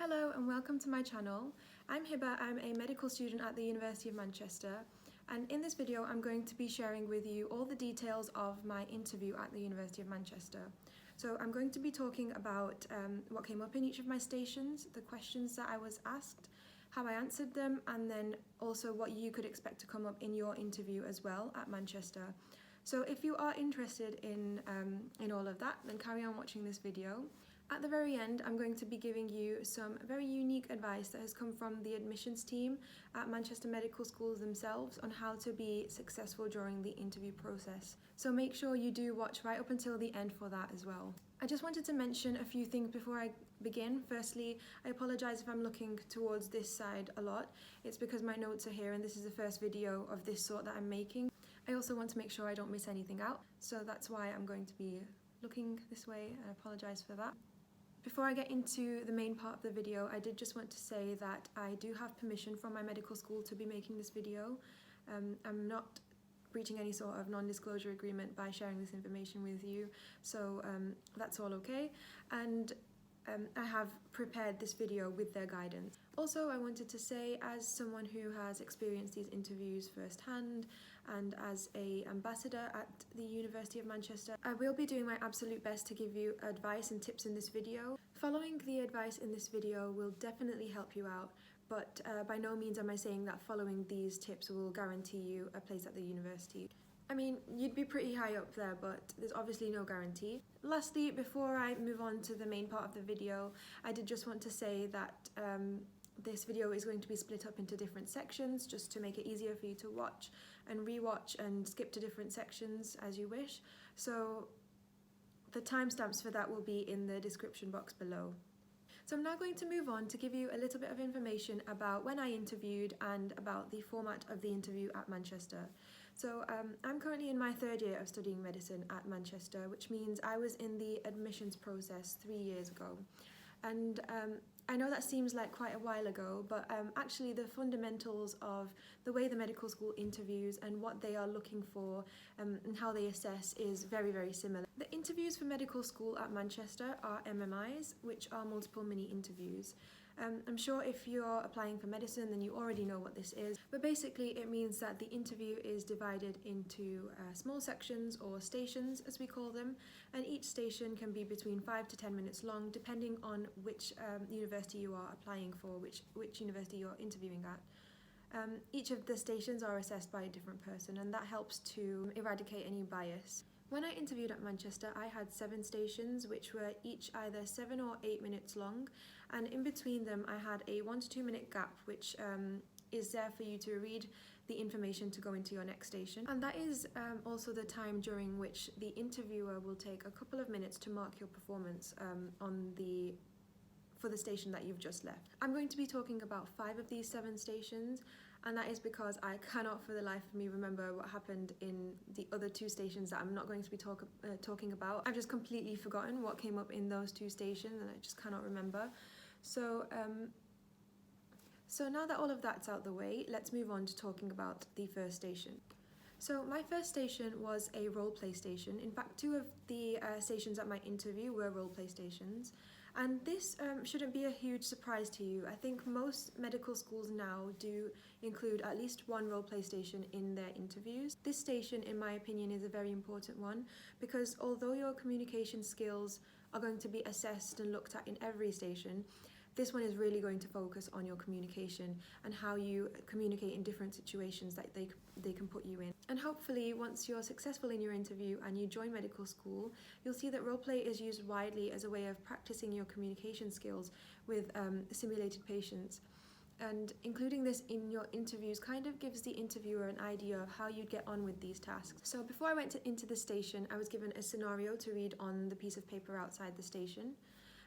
Hello and welcome to my channel. I'm Hiba, I'm a medical student at the University of Manchester, and in this video I'm going to be sharing with you all the details of my interview at the University of Manchester. So I'm going to be talking about what came up in each of my stations, the questions that I was asked, how I answered them, and then also what you could expect to come up in your interview as well at Manchester. So if you are interested in all of that, then carry on watching this video. At the very end, I'm going to be giving you some very unique advice that has come from the admissions team at Manchester Medical Schools themselves on how to be successful during the interview process. So make sure you do watch right up until the end for that as well. I just wanted to mention a few things before I begin. Firstly, I apologise if I'm looking towards this side a lot. It's because my notes are here and this is the first video of this sort that I'm making. I also want to make sure I don't miss anything out, so that's why I'm going to be looking this way. I apologise for that. Before I get into the main part of the video, I did just want to say that I do have permission from my medical school to be making this video. I'm not breaching any sort of non-disclosure agreement by sharing this information with you, so that's all okay. And I have prepared this video with their guidance. Also, I wanted to say, as someone who has experienced these interviews firsthand and as an ambassador at the University of Manchester, I will be doing my absolute best to give you advice and tips in this video. Following the advice in this video will definitely help you out, but by no means am I saying that following these tips will guarantee you a place at the university. I mean, you'd be pretty high up there, but there's obviously no guarantee. Lastly, before I move on to the main part of the video, I did just want to say that this video is going to be split up into different sections just to make it easier for you to watch and rewatch and skip to different sections as you wish. So the timestamps for that will be in the description box below. So I'm now going to move on to give you a little bit of information about when I interviewed and about the format of the interview at Manchester. So I'm currently in my third year of studying medicine at Manchester, which means I was in the admissions process 3 years ago. And I know that seems like quite a while ago, but actually the fundamentals of the way the medical school interviews and what they are looking for and how they assess is very, very similar. The interviews for medical school at Manchester are MMIs, which are multiple mini interviews. I'm sure if you're applying for medicine then you already know what this is, but basically it means that the interview is divided into small sections or stations as we call them, and each station can be between 5 to 10 minutes long depending on which university you are applying for, which university you're interviewing at. Each of the stations are assessed by a different person, and that helps to eradicate any bias. When I interviewed at Manchester, I had 7 stations, which were each either 7 or 8 minutes long, and in between them I had a 1 to 2 minute gap, which is there for you to read the information to go into your next station. And that is also the time during which the interviewer will take a couple of minutes to mark your performance for the station that you've just left. I'm going to be talking about 5 of these 7 stations, and that is because I cannot for the life of me remember what happened in the other 2 stations that I'm not going to be talking about. I've just completely forgotten what came up in those 2 stations and I just cannot remember. So now that all of that's out the way, let's move on to talking about the first station. So my first station was a role play station. In fact, 2 of the stations at my interview were role play stations. And this shouldn't be a huge surprise to you. I think most medical schools now do include at least 1 role play station in their interviews. This station, in my opinion, is a very important one because although your communication skills are going to be assessed and looked at in every station, this one is really going to focus on your communication and how you communicate in different situations that they can put you in. And hopefully, once you're successful in your interview and you join medical school, you'll see that roleplay is used widely as a way of practicing your communication skills with simulated patients. And including this in your interviews kind of gives the interviewer an idea of how you'd get on with these tasks. So before I went into the station, I was given a scenario to read on the piece of paper outside the station.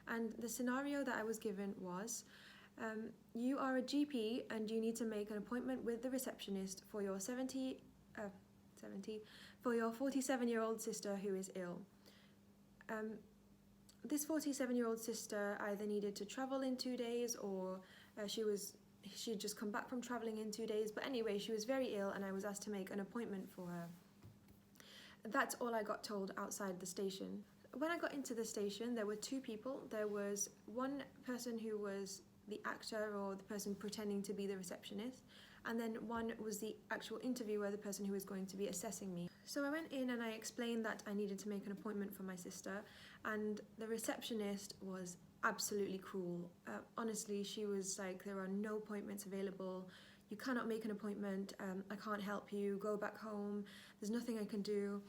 And the scenario that I was given was, you are a GP and you need to make an appointment with the receptionist for your 47-year-old sister who is ill. This 47-year-old sister either needed to travel in 2 days or she'd just come back from traveling in 2 days, but anyway, she was very ill and I was asked to make an appointment for her. That's all I got told outside the station. When I got into the station, there were two people. There was one person who was the actor or the person pretending to be the receptionist, and then one was the actual interviewer, the person who was going to be assessing me. So I went in and I explained that I needed to make an appointment for my sister, and the receptionist was absolutely cruel. Honestly, she was like, there are no appointments available, you cannot make an appointment, I can't help you, go back home, there's nothing I can do.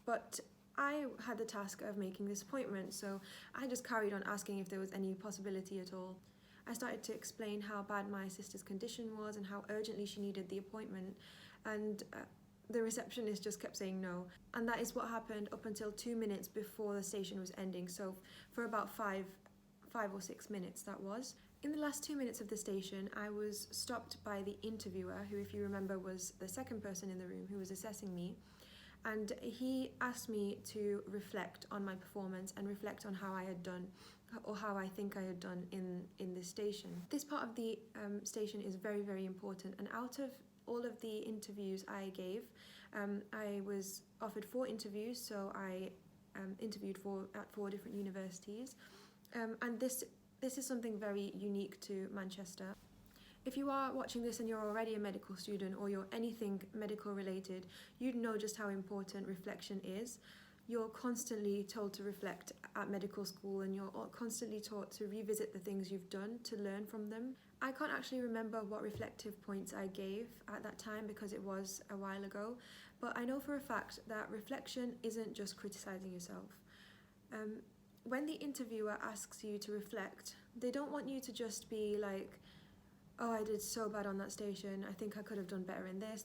But I had the task of making this appointment, so I just carried on asking if there was any possibility at all. I started to explain how bad my sister's condition was and how urgently she needed the appointment, and the receptionist just kept saying no. And that is what happened up until 2 minutes before the station was ending, so for about five or 6 minutes that was. In the last 2 minutes of the station, I was stopped by the interviewer, who, if you remember, was the second person in the room who was assessing me. And he asked me to reflect on my performance and reflect on how I had done, or how I think I had done in this station. This part of the station is very, very important, and out of all of the interviews I gave, I was offered 4 interviews, so I interviewed at 4 different universities, and this is something very unique to Manchester. If you are watching this and you're already a medical student or you're anything medical related, you'd know just how important reflection is. You're constantly told to reflect at medical school, and you're constantly taught to revisit the things you've done to learn from them. I can't actually remember what reflective points I gave at that time because it was a while ago, but I know for a fact that reflection isn't just criticizing yourself. When the interviewer asks you to reflect, they don't want you to just be like, oh, I did so bad on that station, I think I could have done better in this,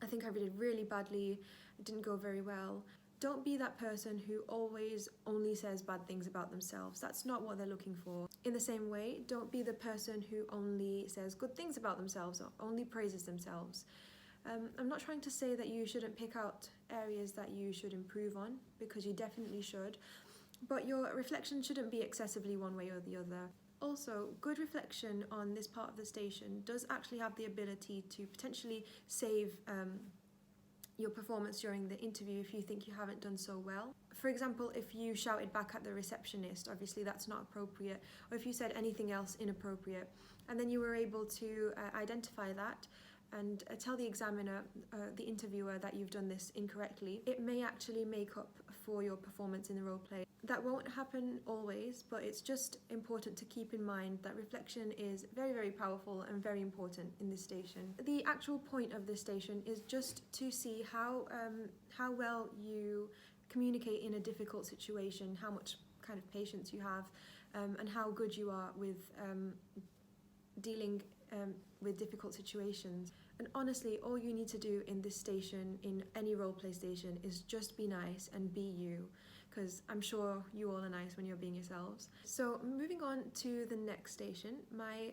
I think I did really badly, it didn't go very well. Don't be that person who always only says bad things about themselves. That's not what they're looking for. In the same way, don't be the person who only says good things about themselves or only praises themselves. I'm not trying to say that you shouldn't pick out areas that you should improve on, because you definitely should, but your reflection shouldn't be excessively one way or the other. Also, good reflection on this part of the station does actually have the ability to potentially save your performance during the interview if you think you haven't done so well. For example, if you shouted back at the receptionist, obviously that's not appropriate, or if you said anything else inappropriate, and then you were able to identify that and tell the examiner, the interviewer, that you've done this incorrectly, it may actually make up for your performance in the role play. That won't happen always, but it's just important to keep in mind that reflection is very, very powerful and very important in this station. The actual point of this station is just to see how well you communicate in a difficult situation, how much kind of patience you have, and how good you are with dealing with difficult situations. And honestly, all you need to do in this station, in any roleplay station, is just be nice and be you, because I'm sure you all are nice when you're being yourselves. So moving on to the next station, my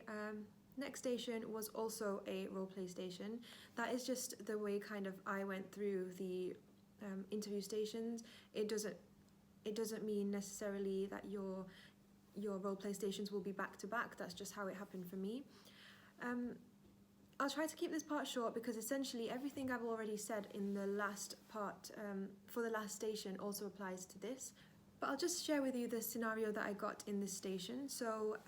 next station was also a roleplay station. That is just the way kind of I went through the interview stations. It doesn't mean necessarily that your roleplay stations will be back to back. That's just how it happened for me. I'll try to keep this part short because essentially everything I've already said in the last part for the last station also applies to this. But I'll just share with you the scenario that I got in this station. So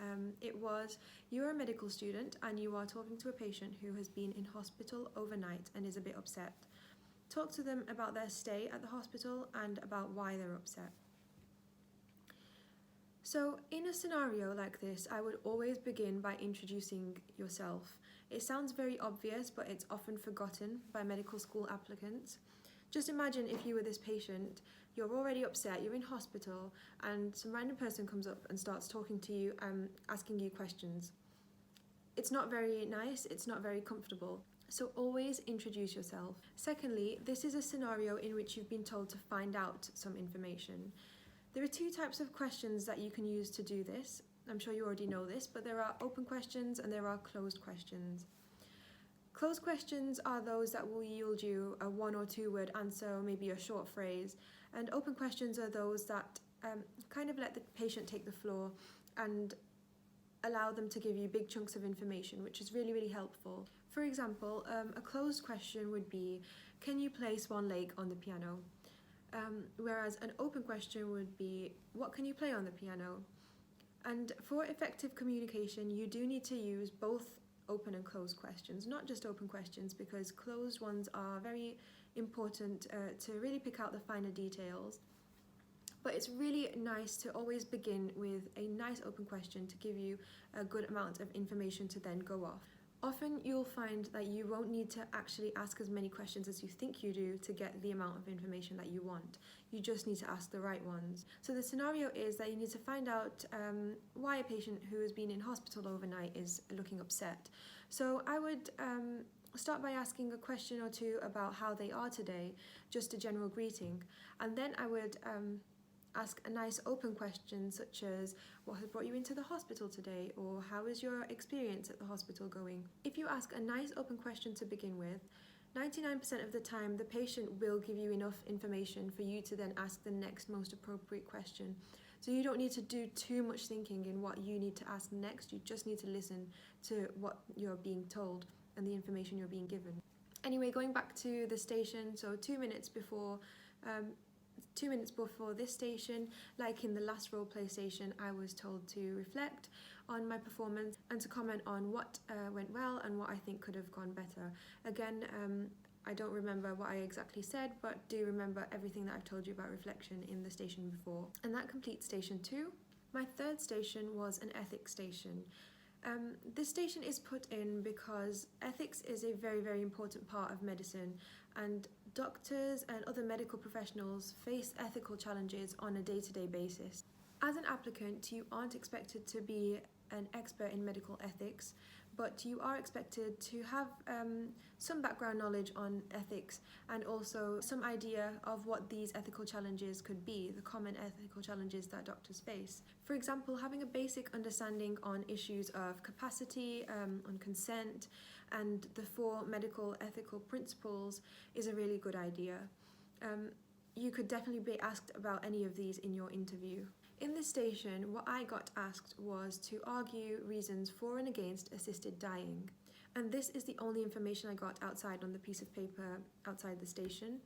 it was, you're a medical student and you are talking to a patient who has been in hospital overnight and is a bit upset. Talk to them about their stay at the hospital and about why they're upset. So in a scenario like this, I would always begin by introducing yourself. It sounds very obvious, but it's often forgotten by medical school applicants. Just imagine if you were this patient, you're already upset, you're in hospital, and some random person comes up and starts talking to you, asking you questions. It's not very nice, it's not very comfortable. So always introduce yourself. Secondly, this is a scenario in which you've been told to find out some information. There are 2 types of questions that you can use to do this. I'm sure you already know this, but there are open questions and there are closed questions. Closed questions are those that will yield you a 1 or 2 word answer, maybe a short phrase, and open questions are those that kind of let the patient take the floor and allow them to give you big chunks of information, which is really, really helpful. For example, a closed question would be, can you place one leg on the piano? whereas an open question would be, what can you play on the piano? And for effective communication, you do need to use both open and closed questions, not just open questions, because closed ones are very important to really pick out the finer details. But it's really nice to always begin with a nice open question to give you a good amount of information to then go off. Often you'll find that you won't need to actually ask as many questions as you think you do to get the amount of information that you want. You just need to ask the right ones. So the scenario is that you need to find out why a patient who has been in hospital overnight is looking upset. So I would start by asking a question or two about how they are today, just a general greeting. And then I would ask a nice open question such as, what has brought you into the hospital today? Or how is your experience at the hospital going? If you ask a nice open question to begin with, 99% of the time the patient will give you enough information for you to then ask the next most appropriate question. So you don't need to do too much thinking in what you need to ask next. You just need to listen to what you're being told and the information you're being given. Anyway, going back to the station, so 2 minutes before this station, like in the last roleplay station, I was told to reflect on my performance and to comment on what went well and what I think could have gone better. Again, I don't remember what I exactly said, but do remember everything that I've told you about reflection in the station before. And that completes station 2. My third station was an ethics station. This station is put in because ethics is a very, very important part of medicine, and doctors and other medical professionals face ethical challenges on a day-to-day basis. As an applicant, you aren't expected to be an expert in medical ethics, but you are expected to have some background knowledge on ethics and also some idea of what these ethical challenges could be, the common ethical challenges that doctors face. For example, having a basic understanding on issues of capacity, on consent, and the 4 medical ethical principles is a really good idea. You could definitely be asked about any of these in your interview. In this station, what I got asked was to argue reasons for and against assisted dying. And this is the only information I got outside on the piece of paper outside the station.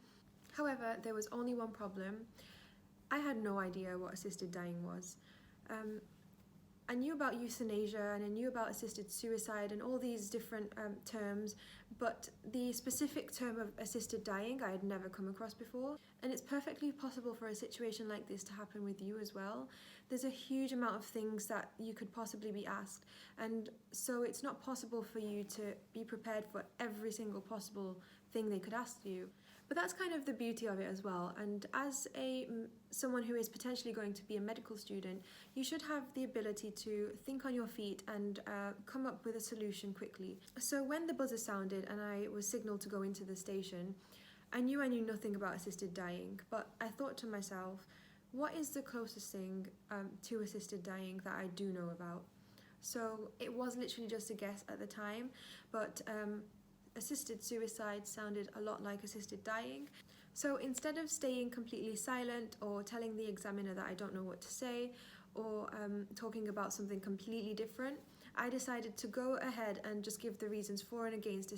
However, there was only one problem. I had no idea what assisted dying was. I knew about euthanasia and I knew about assisted suicide and all these different terms, but the specific term of assisted dying I had never come across before. And it's perfectly possible for a situation like this to happen with you as well. There's a huge amount of things that you could possibly be asked, and so it's not possible for you to be prepared for every single possible thing they could ask you. But that's kind of the beauty of it as well, and as someone who is potentially going to be a medical student, you should have the ability to think on your feet and come up with a solution quickly. So when the buzzer sounded and I was signalled to go into the station, I knew nothing about assisted dying, but I thought to myself, what is the closest thing to assisted dying that I do know about? So it was literally just a guess at the time, but assisted suicide sounded a lot like assisted dying. So instead of staying completely silent or telling the examiner that I don't know what to say or talking about something completely different, I decided to go ahead and just give the reasons for and against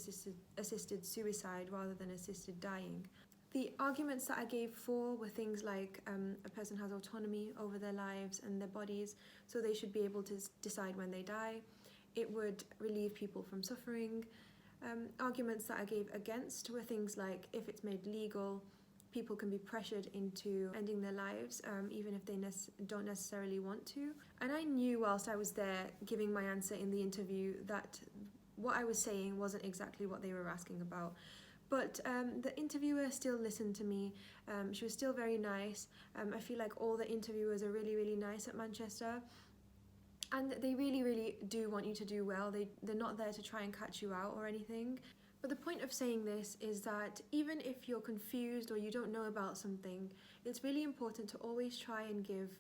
assisted suicide rather than assisted dying. The arguments that I gave for were things like a person has autonomy over their lives and their bodies, so they should be able to decide when they die. It would relieve people from suffering. Arguments that I gave against were things like, if it's made legal, people can be pressured into ending their lives, even if they don't necessarily want to. And I knew whilst I was there giving my answer in the interview that what I was saying wasn't exactly what they were asking about. But the interviewer still listened to me. She was still very nice. I feel like all the interviewers are really, really nice at Manchester. And they really, really do want you to do well. They're not there to try and catch you out or anything. But the point of saying this is that even if you're confused or you don't know about something, it's really important to always try and give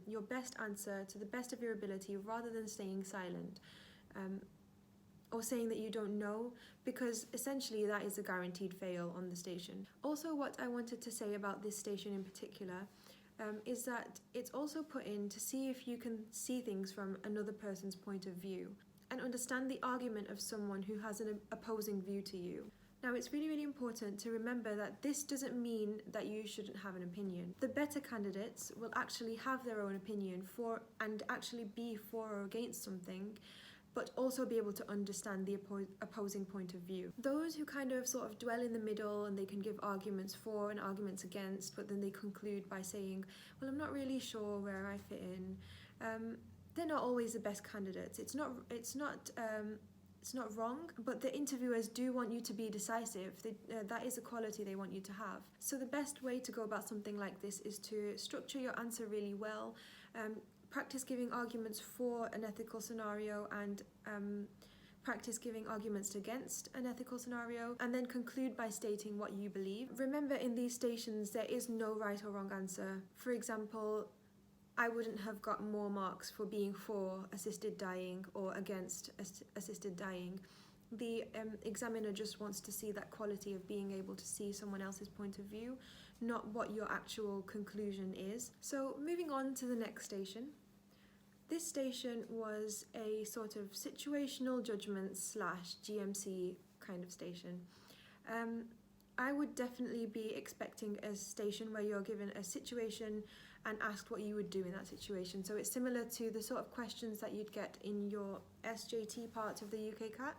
your best answer to the best of your ability rather than staying silent or saying that you don't know, because essentially that is a guaranteed fail on the station. Also, what I wanted to say about this station in particular is that it's also put in to see if you can see things from another person's point of view and understand the argument of someone who has an opposing view to you. Now, it's really, really important to remember that this doesn't mean that you shouldn't have an opinion. The better candidates will actually have their own opinion for and actually be for or against something, but also be able to understand the opposing point of view. Those who kind of sort of dwell in the middle and they can give arguments for and arguments against, but then they conclude by saying, well, I'm not really sure where I fit in, they're not always the best candidates. It's not wrong, but the interviewers do want you to be decisive. That is a quality they want you to have. So the best way to go about something like this is to structure your answer really well, practice giving arguments for an ethical scenario and practice giving arguments against an ethical scenario, and then conclude by stating what you believe. Remember, in these stations, there is no right or wrong answer. For example, I wouldn't have got more marks for being for assisted dying or against assisted dying. The examiner just wants to see that quality of being able to see someone else's point of view, not what your actual conclusion is. So moving on to the next station. This station was a sort of situational judgment / GMC kind of station. I would definitely be expecting a station where you're given a situation and asked what you would do in that situation. So it's similar to the sort of questions that you'd get in your SJT part of the UK CAT.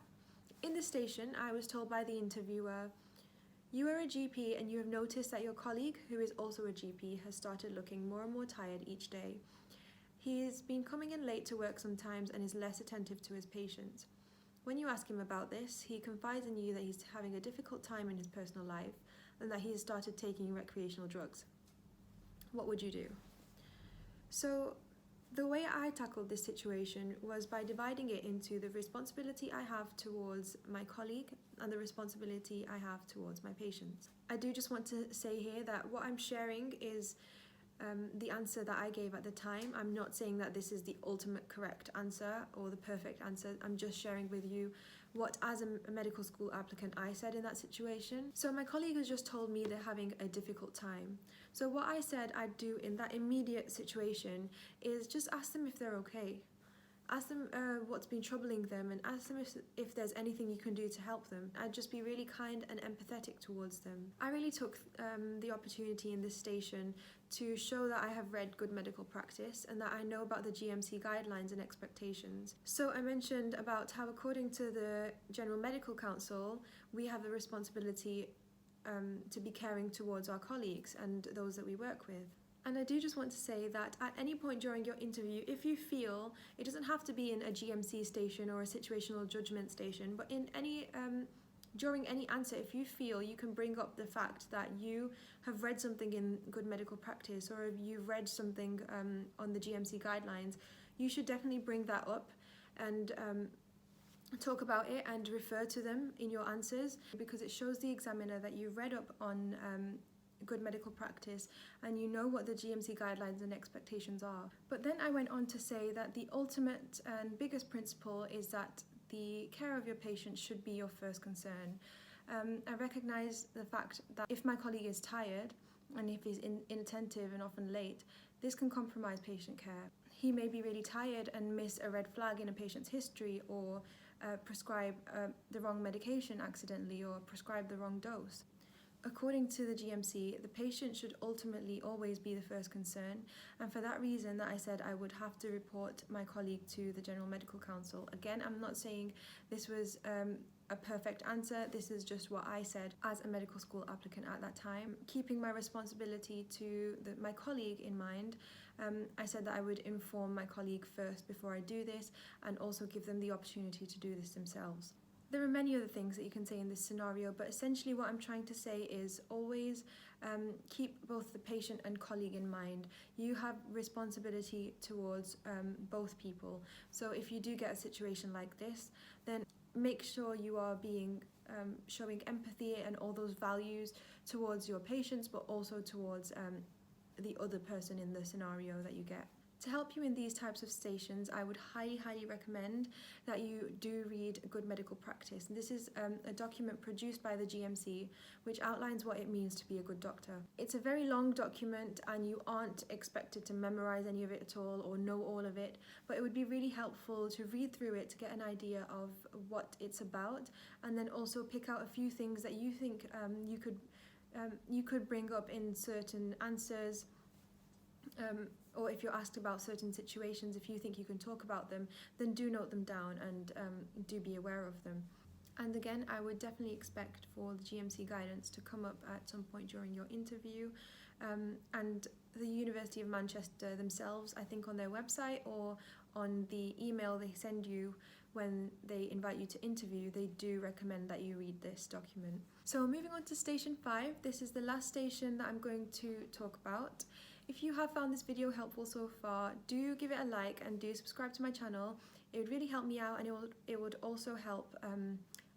In this station, I was told by the interviewer, you are a GP and you have noticed that your colleague, who is also a GP, has started looking more and more tired each day. He's been coming in late to work sometimes and is less attentive to his patients. When you ask him about this, he confides in you that he's having a difficult time in his personal life and that he has started taking recreational drugs. What would you do? So the way I tackled this situation was by dividing it into the responsibility I have towards my colleague and the responsibility I have towards my patients. I do just want to say here that what I'm sharing is the answer that I gave at the time. I'm not saying that this is the ultimate correct answer or the perfect answer. I'm just sharing with you what, as a medical school applicant, I said in that situation. So my colleague has just told me they're having a difficult time. So what I said I'd do in that immediate situation is just ask them if they're okay. Ask them what's been troubling them and ask them if there's anything you can do to help them. I'd just be really kind and empathetic towards them. I really took the opportunity in this station to show that I have read good medical practice and that I know about the GMC guidelines and expectations. So I mentioned about how, according to the General Medical Council, we have the responsibility to be caring towards our colleagues and those that we work with. And I do just want to say that at any point during your interview, if you feel, it doesn't have to be in a GMC station or a situational judgment station, but in any during any answer, if you feel, you can bring up the fact that you have read something in good medical practice or if you've read something on the GMC guidelines, you should definitely bring that up and talk about it and refer to them in your answers, because it shows the examiner that you've read up on good medical practice and you know what the GMC guidelines and expectations are. But then I went on to say that the ultimate and biggest principle is that the care of your patient should be your first concern. I recognise the fact that if my colleague is tired and if he's inattentive and often late, this can compromise patient care. He may be really tired and miss a red flag in a patient's history, or prescribe the wrong medication accidentally, or prescribe the wrong dose. According to the GMC, the patient should ultimately always be the first concern, and for that reason that I said I would have to report my colleague to the General Medical Council. Again, I'm not saying this was a perfect answer, this is just what I said as a medical school applicant at that time. Keeping my responsibility to my colleague in mind, I said that I would inform my colleague first before I do this, and also give them the opportunity to do this themselves. There are many other things that you can say in this scenario, but essentially what I'm trying to say is always keep both the patient and colleague in mind. You have responsibility towards both people. So if you do get a situation like this, then make sure you are being showing empathy and all those values towards your patients, but also towards the other person in the scenario that you get. To help you in these types of stations, I would highly recommend that you do read Good Medical Practice. And this is a document produced by the GMC which outlines what it means to be a good doctor. It's a very long document and you aren't expected to memorize any of it at all or know all of it, but it would be really helpful to read through it to get an idea of what it's about, and then also pick out a few things that you think you could bring up in certain answers, or if you're asked about certain situations, if you think you can talk about them, then do note them down and do be aware of them. And again, I would definitely expect for the GMC guidance to come up at some point during your interview. And the University of Manchester themselves, I think on their website or on the email they send you when they invite you to interview, they do recommend that you read this document. So moving on to station 5, this is the last station that I'm going to talk about. If you have found this video helpful so far, do give it a like and do subscribe to my channel. It would really help me out, and it would also help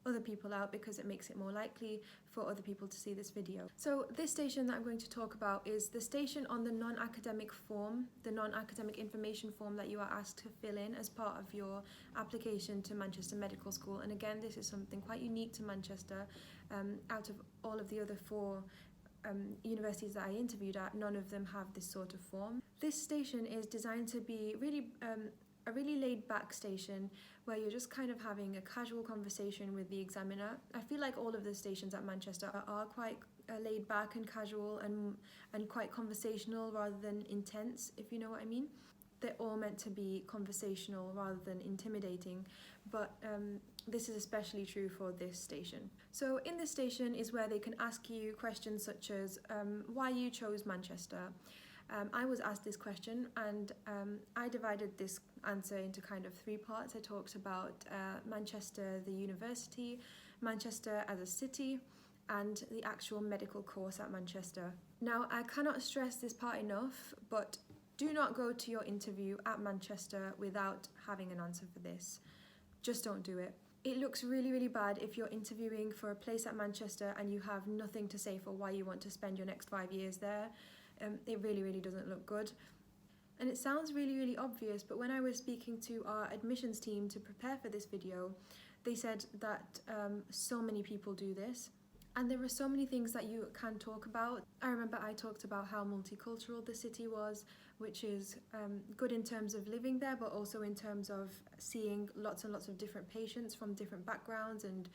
other people out because it makes it more likely for other people to see this video. So this station that I'm going to talk about is the station on the non-academic form, the non-academic information form that you are asked to fill in as part of your application to Manchester Medical School. And again, this is something quite unique to Manchester. Out of all of the other 4 universities that I interviewed at, none of them have this sort of form. This station is designed to be really a really laid back station where you're just kind of having a casual conversation with the examiner. I feel like all of the stations at Manchester are quite laid back and casual and quite conversational rather than intense, if you know what I mean. They're all meant to be conversational rather than intimidating, but this is especially true for this station. So in this station is where they can ask you questions such as why you chose Manchester. I was asked this question, and I divided this answer into kind of 3 parts. I talked about Manchester, the university, Manchester as a city, and the actual medical course at Manchester. Now, I cannot stress this part enough, but do not go to your interview at Manchester without having an answer for this. Just don't do it. It looks really bad if you're interviewing for a place at Manchester and you have nothing to say for why you want to spend your next 5 years there. It really doesn't look good. And it sounds really obvious, but when I was speaking to our admissions team to prepare for this video, they said that so many people do this. And there are so many things that you can talk about. I remember I talked about how multicultural the city was, which is good in terms of living there, but also in terms of seeing lots and lots of different patients from different backgrounds and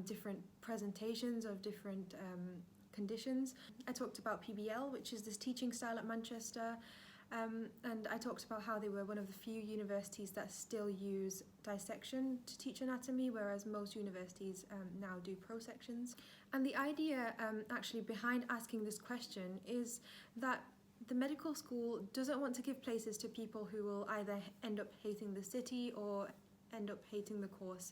different presentations of different conditions. I talked about PBL, which is this teaching style at Manchester, and I talked about how they were one of the few universities that still use dissection to teach anatomy, whereas most universities now do prosections. And the idea actually behind asking this question is that the medical school doesn't want to give places to people who will either end up hating the city or end up hating the course.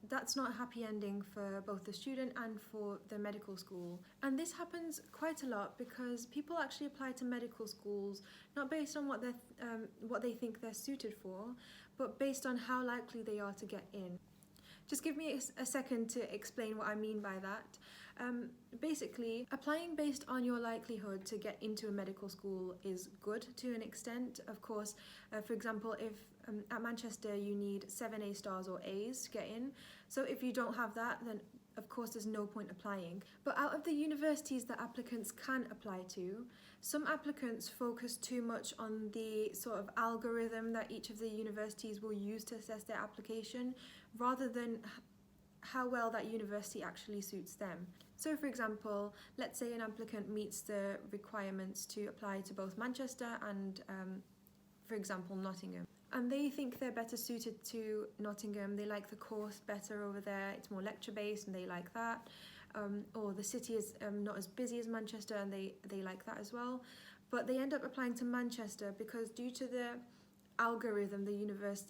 That's not a happy ending for both the student and for the medical school. And this happens quite a lot because people actually apply to medical schools not based on what they think they're suited for, but based on how likely they are to get in. Just give me a second to explain what I mean by that. Basically, applying based on your likelihood to get into a medical school is good to an extent. Of course, for example, if at Manchester you need 7 A stars or A's to get in, so if you don't have that, then of course there's no point applying. But out of the universities that applicants can apply to, some applicants focus too much on the sort of algorithm that each of the universities will use to assess their application, rather than how well that university actually suits them. So for example, let's say an applicant meets the requirements to apply to both Manchester and, for example, Nottingham. And they think they're better suited to Nottingham, they like the course better over there, it's more lecture based and they like that. Or the city is not as busy as Manchester and they like that as well. But they end up applying to Manchester because due to the algorithm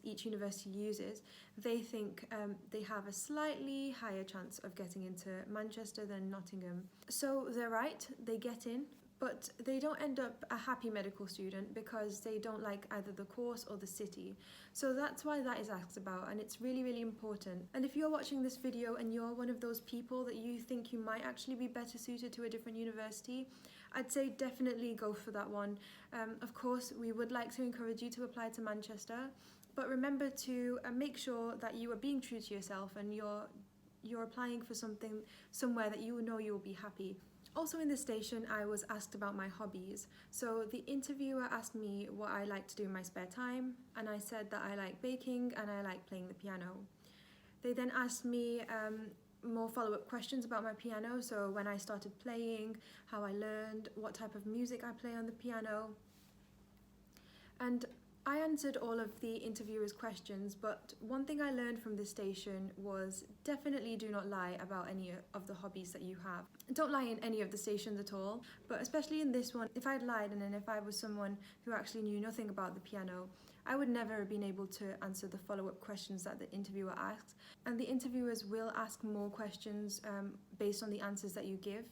each university uses, they think they have a slightly higher chance of getting into Manchester than Nottingham. So they're right, they get in, but they don't end up a happy medical student because they don't like either the course or the city. So that's why that is asked about, and it's really important. And if you're watching this video and you're one of those people that you think you might actually be better suited to a different university, I'd say definitely go for that one. Of course, we would like to encourage you to apply to Manchester, but remember to make sure that you are being true to yourself and you're applying for somewhere that you know you will be happy. Also in this station, I was asked about my hobbies. So the interviewer asked me what I like to do in my spare time, and I said that I like baking and I like playing the piano. They then asked me more follow-up questions about my piano, so when I started playing, how I learned, what type of music I play on the piano. And I answered all of the interviewer's questions, but one thing I learned from this station was definitely do not lie about any of the hobbies that you have. Don't lie in any of the stations at all, but especially in this one, if I'd lied and then if I was someone who actually knew nothing about the piano, I would never have been able to answer the follow-up questions that the interviewer asked. And the interviewers will ask more questions based on the answers that you give.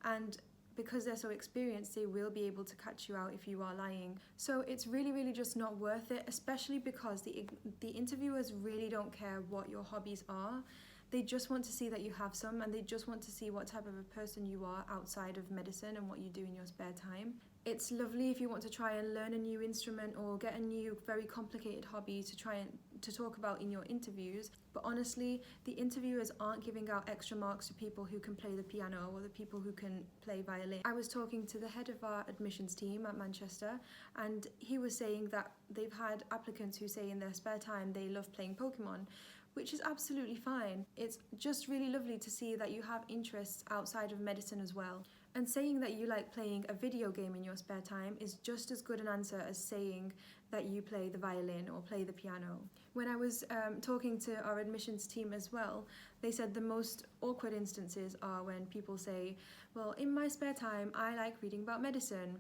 And because they're so experienced, they will be able to catch you out if you are lying. So it's really just not worth it, especially because the interviewers really don't care what your hobbies are. They just want to see that you have some, and they just want to see what type of a person you are outside of medicine and what you do in your spare time. It's lovely if you want to try and learn a new instrument or get a new very complicated hobby to try and to talk about in your interviews, but honestly, the interviewers aren't giving out extra marks to people who can play the piano or the people who can play violin. I was talking to the head of our admissions team at Manchester, and he was saying that they've had applicants who say in their spare time they love playing Pokemon, which is absolutely fine. It's just really lovely to see that you have interests outside of medicine as well. And saying that you like playing a video game in your spare time is just as good an answer as saying that you play the violin or play the piano. When I was talking to our admissions team as well, they said the most awkward instances are when people say, well, in my spare time, I like reading about medicine,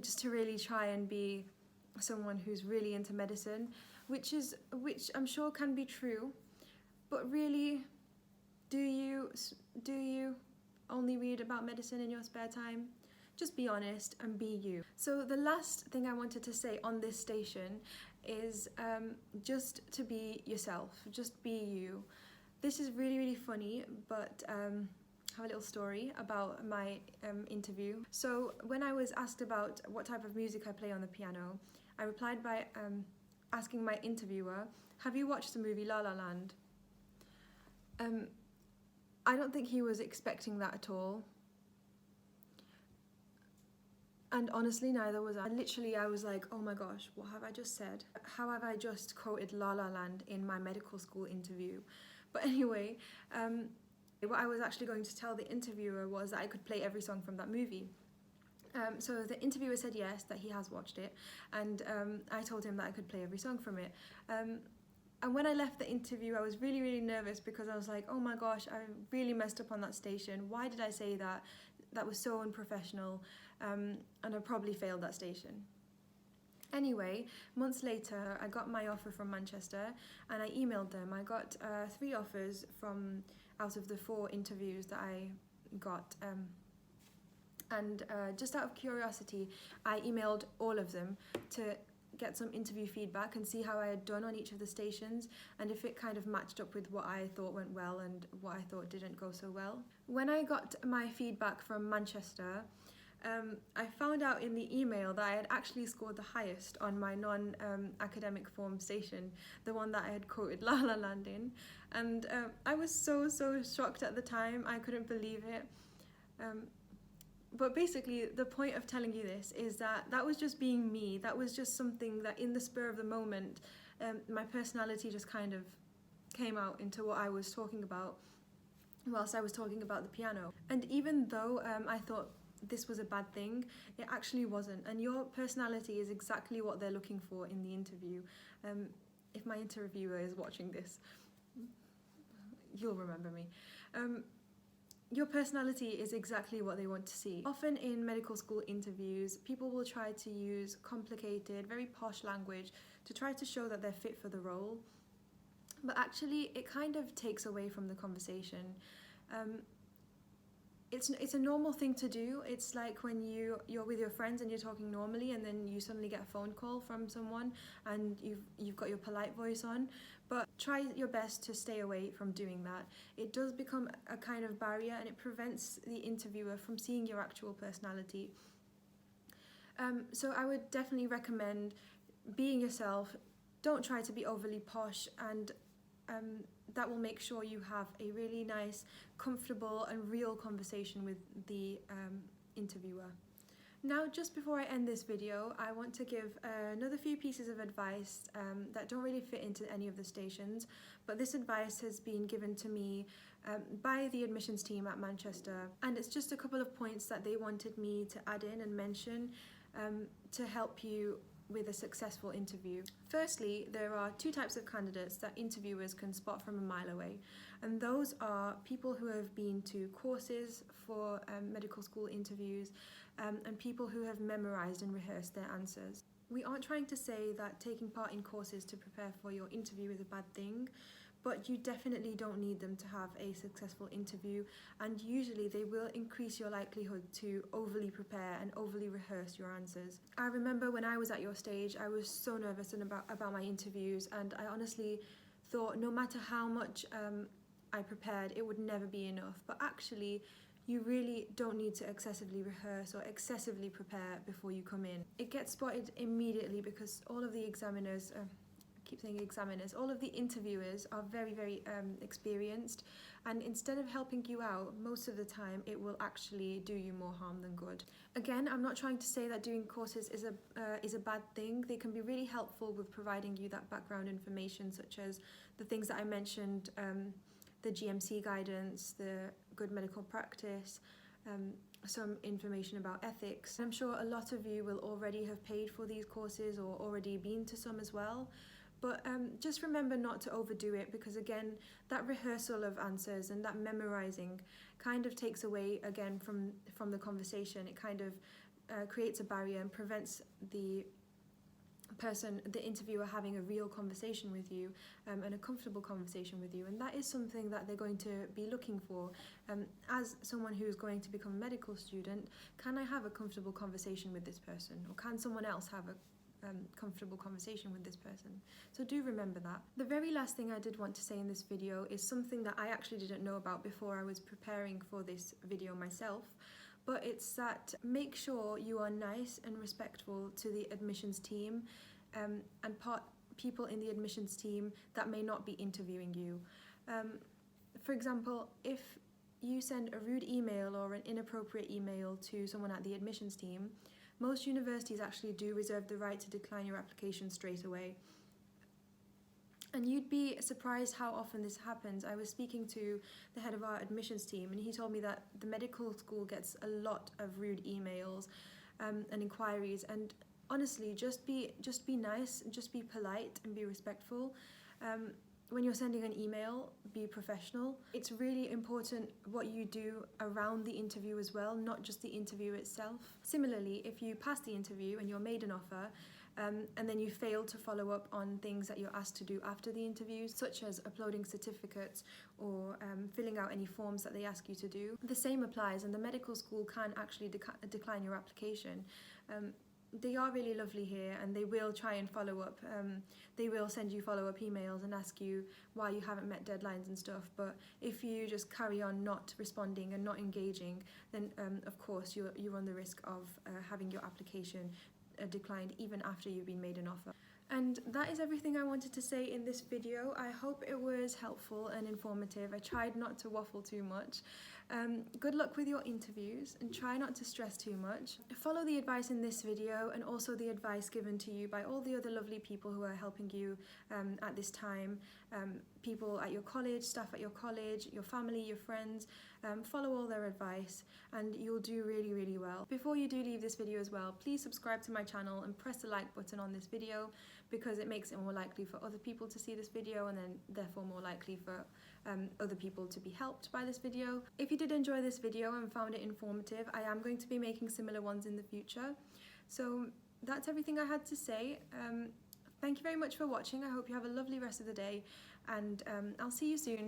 just to really try and be someone who's really into medicine, which I'm sure can be true, but really, do you only read about medicine in your spare time? Just be honest and be you. So the last thing I wanted to say on this station is just to be yourself, just be you. This is really funny, but I have a little story about my interview. So when I was asked about what type of music I play on the piano, I replied by asking my interviewer, have you watched the movie La La Land? I don't think he was expecting that at all. And honestly, neither was I. Literally, I was like, oh my gosh, what have I just said? How have I just quoted La La Land in my medical school interview? But anyway, what I was actually going to tell the interviewer was that I could play every song from that movie. So the interviewer said yes, that he has watched it, and I told him that I could play every song from it. And when I left the interview, I was really nervous because I was like, oh my gosh, I really messed up on that station. Why did I say that? That was so unprofessional, and I probably failed that station. Anyway, months later, I got my offer from Manchester and I emailed them. I got 3 offers from out of the 4 interviews that I got. And just out of curiosity, I emailed all of them to get some interview feedback and see how I had done on each of the stations and if it kind of matched up with what I thought went well and what I thought didn't go so well. When I got my feedback from Manchester, I found out in the email that I had actually scored the highest on my non-academic form station, the one that I had quoted La La Land in, and I was so shocked at the time. I couldn't believe it. But basically, the point of telling you this is that was just being me. That was just something that in the spur of the moment, my personality just kind of came out into what I was talking about whilst I was talking about the piano. And even though I thought this was a bad thing, it actually wasn't. And your personality is exactly what they're looking for in the interview. If my interviewer is watching this, you'll remember me. Your personality is exactly what they want to see. Often in medical school interviews, people will try to use complicated, very posh language to try to show that they're fit for the role. But actually, it kind of takes away from the conversation. it's a normal thing to do. It's like when you're with your friends and you're talking normally, and then you suddenly get a phone call from someone and you've got your polite voice on. But try your best to stay away from doing that. It does become a kind of barrier, and it prevents the interviewer from seeing your actual personality. So I would definitely recommend being yourself. Don't try to be overly posh, and that will make sure you have a really nice, comfortable and real conversation with the interviewer. Now, just before I end this video, I want to give another few pieces of advice that don't really fit into any of the stations, but this advice has been given to me by the admissions team at Manchester, and it's just a couple of points that they wanted me to add in and mention to help you with a successful interview. Firstly, there are two types of candidates that interviewers can spot from a mile away, and those are people who have been to courses for medical school interviews and people who have memorized and rehearsed their answers. We aren't trying to say that taking part in courses to prepare for your interview is a bad thing, but you definitely don't need them to have a successful interview, and usually they will increase your likelihood to overly prepare and overly rehearse your answers. I remember when I was at your stage, I was so nervous about my interviews, and I honestly thought no matter how much I prepared, it would never be enough. But actually, you really don't need to excessively rehearse or excessively prepare before you come in. It gets spotted immediately because all of the examiners, all of the interviewers are very, very experienced, and instead of helping you out, most of the time it will actually do you more harm than good. Again, I'm not trying to say that doing courses is a bad thing. They can be really helpful with providing you that background information, such as the things that I mentioned, the GMC guidance, the good medical practice, some information about ethics. I'm sure a lot of you will already have paid for these courses or already been to some as well. But just remember not to overdo it, because again, that rehearsal of answers and that memorizing kind of takes away again from the conversation. It kind of creates a barrier and prevents the interviewer having a real conversation with you and a comfortable conversation with you, and that is something that they're going to be looking for. As someone who's going to become a medical student, can I have a comfortable conversation with this person, or can someone else have a comfortable conversation with this person? So do remember that. The very last thing I did want to say in this video is something that I actually didn't know about before I was preparing for this video myself, but it's that make sure you are nice and respectful to the admissions team and people in the admissions team that may not be interviewing you. For example, if you send a rude email or an inappropriate email to someone at the admissions team, most universities actually do reserve the right to decline your application straight away. And you'd be surprised how often this happens. I was speaking to the head of our admissions team, and he told me that the medical school gets a lot of rude emails and inquiries. And honestly, just be nice, just be polite and be respectful. When you're sending an email, be professional. It's really important what you do around the interview as well, not just the interview itself. Similarly, if you pass the interview and you're made an offer, and then you fail to follow up on things that you're asked to do after the interview, such as uploading certificates or filling out any forms that they ask you to do, the same applies, and the medical school can actually decline your application. They are really lovely here, and they will try and follow up. They will send you follow-up emails and ask you why you haven't met deadlines and stuff, but if you just carry on not responding and not engaging, then of course you run the risk of having your application declined even after you've been made an offer. And that is everything I wanted to say in this video. I hope it was helpful and informative. I tried not to waffle too much. Good luck with your interviews, and try not to stress too much. Follow the advice in this video and also the advice given to you by all the other lovely people who are helping you at this time. People at your college, staff at your college, your family, your friends. Follow all their advice and you'll do really, really well. Before you do leave this video as well, please subscribe to my channel and press the like button on this video, because it makes it more likely for other people to see this video, and then therefore more likely for other people to be helped by this video. If you did enjoy this video and found it informative, I am going to be making similar ones in the future. So that's everything I had to say. Thank you very much for watching. I hope you have a lovely rest of the day, and I'll see you soon.